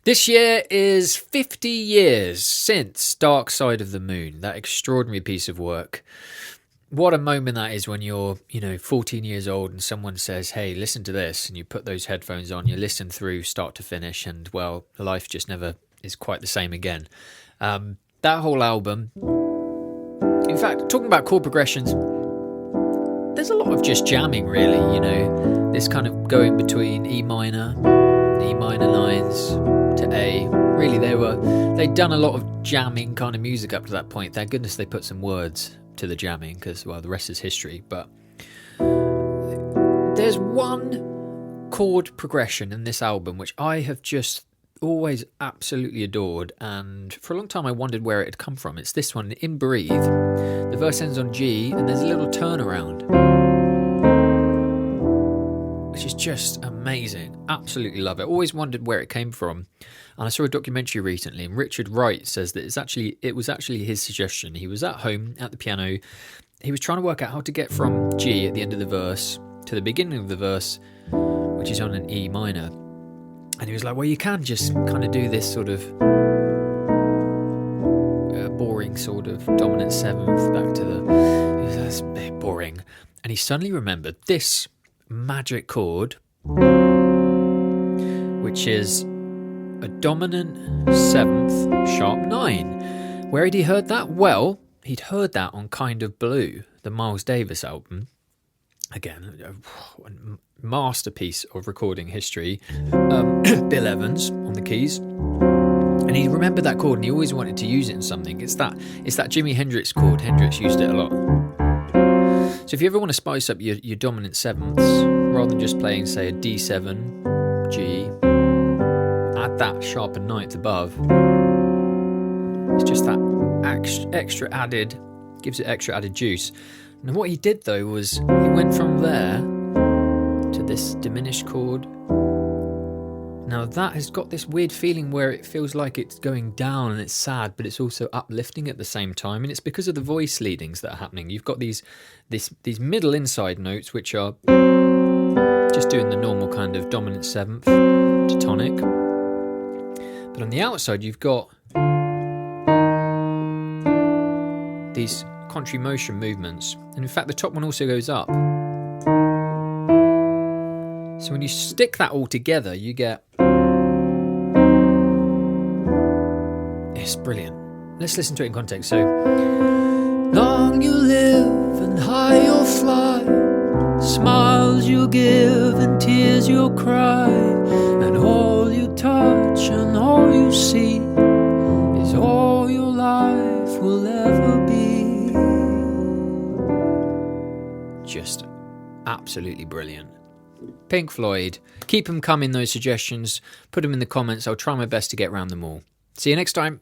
This year is 50 years since Dark Side of the Moon, that extraordinary piece of work. What a moment that is when you're, 14 years old and someone says, hey, listen to this, and you put those headphones on, you listen through start to finish, and, well, life just never is quite the same again. That whole album, in fact, talking about chord progressions, there's a lot of just jamming, really, this kind of going between E minor 9s to A. Really, they'd done a lot of jamming kind of music up to that point. Thank goodness they put some words to the jamming, because, well, the rest is history. But there's one chord progression in this album which I have just always absolutely adored, and for a long time I wondered where it had come from. It's this one, in Breathe. The verse ends on G, and there's a little turnaround, which is just amazing. Absolutely love it. Always wondered where it came from. And I saw a documentary recently, and Richard Wright says that it was actually his suggestion. He was at home at the piano. He was trying to work out how to get from G at the end of the verse to the beginning of the verse, which is on an E minor. And he was like, well, you can just kind of do this sort of boring sort of dominant seventh back to the... That's a bit boring. And he suddenly remembered this magic chord, which is a dominant 7th sharp 9. Where had he heard that? Well, he'd heard that on Kind of Blue, the Miles Davis album. Again, a masterpiece of recording history. Bill Evans on the keys. And he remembered that chord, and he always wanted to use it in something. It's that Jimi Hendrix chord. Hendrix used it a lot. So if you ever want to spice up your dominant 7ths, rather than just playing, say, a D7, G, add that sharpened 9th above. It's just that extra added, gives it extra added juice. And what he did, though, was he went from there to this diminished chord. Now that has got this weird feeling where it feels like it's going down and it's sad, but it's also uplifting at the same time, and it's because of the voice leadings that are happening. You've got these middle inside notes, which are just doing the normal kind of dominant 7th to tonic, but on the outside you've got these contrary motion movements, and in fact the top one also goes up. So when you stick that all together, you get... It's brilliant. Let's listen to it in context. So, long you live and high you'll fly, smiles you'll give and tears you'll cry, and all you touch and all you see is all your life will ever be. Just absolutely brilliant. Pink Floyd. Keep them coming, those suggestions. Put them in the comments. I'll try my best to get around them all. See you next time.